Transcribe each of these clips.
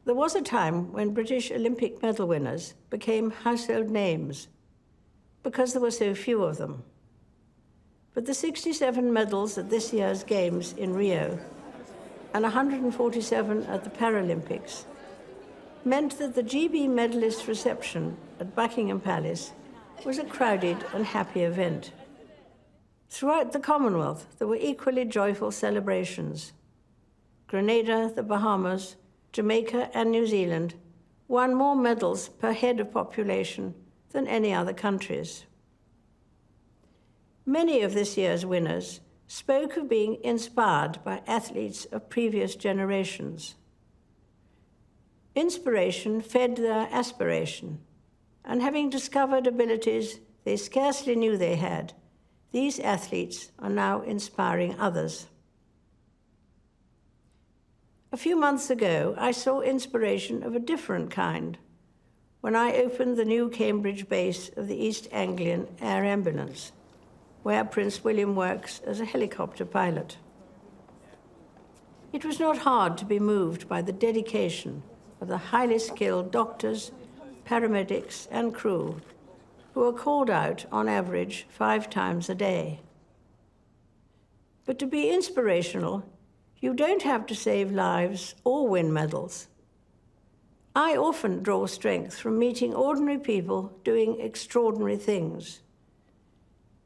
There was a time when British Olympic medal winners became household names because there were so few of them. But the 67 medals at this year's Games in Rio and 147 at the Paralympics meant that the GB medalist reception at Buckingham Palace was a crowded and happy event. Throughout the Commonwealth, there were equally joyful celebrations. Grenada, the Bahamas, Jamaica, and New Zealand won more medals per head of population than any other countries. Many of this year's winners spoke of being inspired by athletes of previous generations. Inspiration fed their aspiration, and having discovered abilities they scarcely knew they had, these athletes are now inspiring others. A few months ago, I saw inspiration of a different kind when I opened the new Cambridge base of the East Anglian Air Ambulance, where Prince William works as a helicopter pilot. It was not hard to be moved by the dedication of the highly skilled doctors, paramedics, and crew who are called out on average 5 times a day. But to be inspirational, you don't have to save lives or win medals. I often draw strength from meeting ordinary people doing extraordinary things.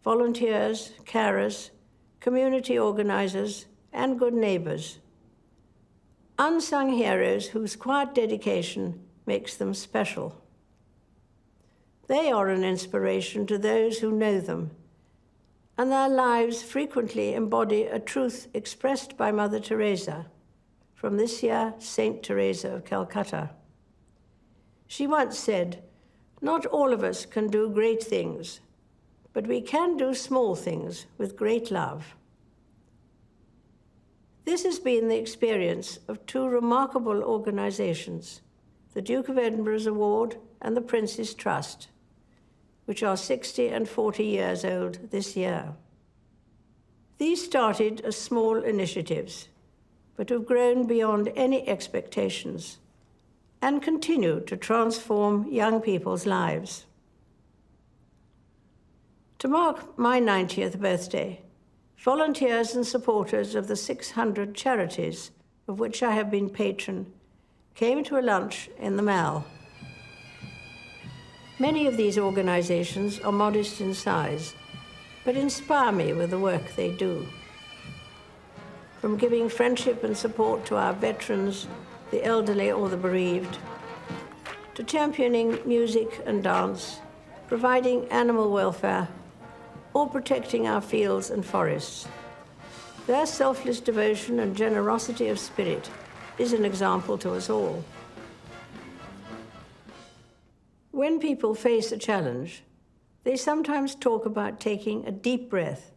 Volunteers, carers, community organizers, and good neighbors. Unsung heroes whose quiet dedication makes them special. They are an inspiration to those who know them, and their lives frequently embody a truth expressed by Mother Teresa, from this year, Saint Teresa of Calcutta. She once said, "Not all of us can do great things, but we can do small things with great love." This has been the experience of 2 remarkable organizations, the Duke of Edinburgh's Award and the Prince's Trust, which are 60 and 40 years old this year. These started as small initiatives, but have grown beyond any expectations and continue to transform young people's lives. To mark my 90th birthday, volunteers and supporters of the 600 charities of which I have been patron came to a lunch in the Mall. Many of these organizations are modest in size, but inspire me with the work they do. From giving friendship and support to our veterans, the elderly or the bereaved, to championing music and dance, providing animal welfare, or protecting our fields and forests. Their selfless devotion and generosity of spirit is an example to us all. When people face a challenge, they sometimes talk about taking a deep breath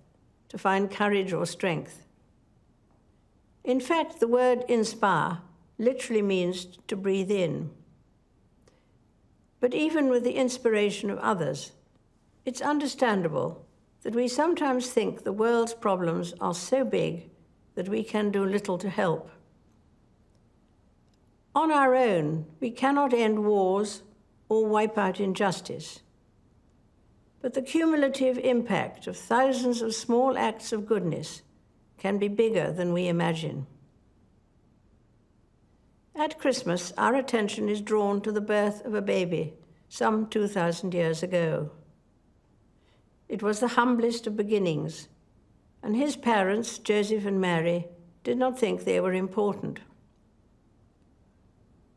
to find courage or strength. In fact, the word inspire literally means to breathe in. But even with the inspiration of others, it's understandable that we sometimes think the world's problems are so big that we can do little to help. On our own, we cannot end wars or wipe out injustice. But the cumulative impact of thousands of small acts of goodness can be bigger than we imagine. At Christmas, our attention is drawn to the birth of a baby some 2,000 years ago. It was the humblest of beginnings, and his parents, Joseph and Mary, did not think they were important.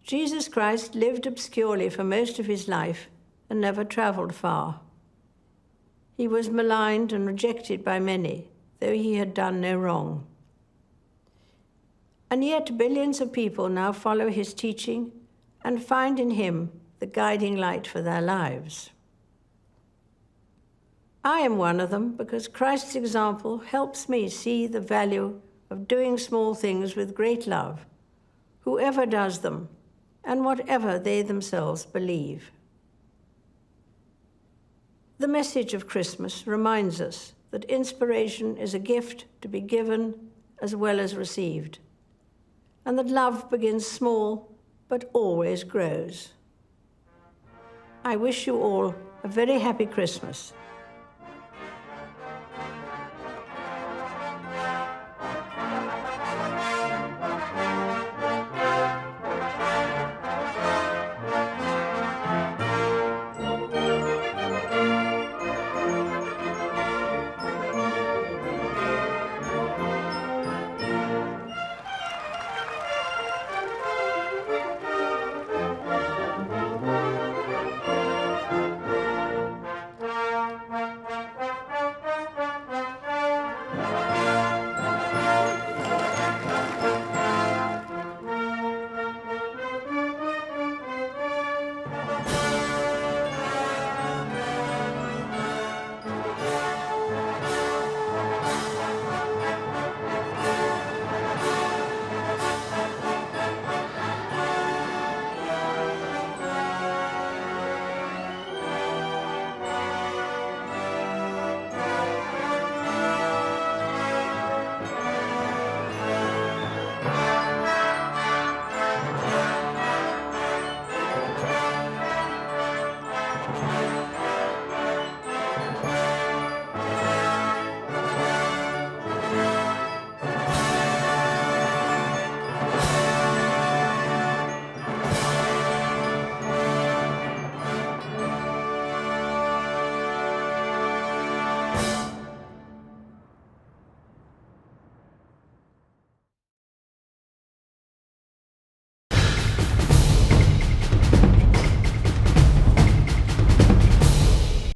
Jesus Christ lived obscurely for most of his life and never traveled far. He was maligned and rejected by many, though he had done no wrong. And yet billions of people now follow his teaching and find in him the guiding light for their lives. I am one of them because Christ's example helps me see the value of doing small things with great love, whoever does them, and whatever they themselves believe. The message of Christmas reminds us that inspiration is a gift to be given as well as received, and that love begins small but always grows. I wish you all a very happy Christmas.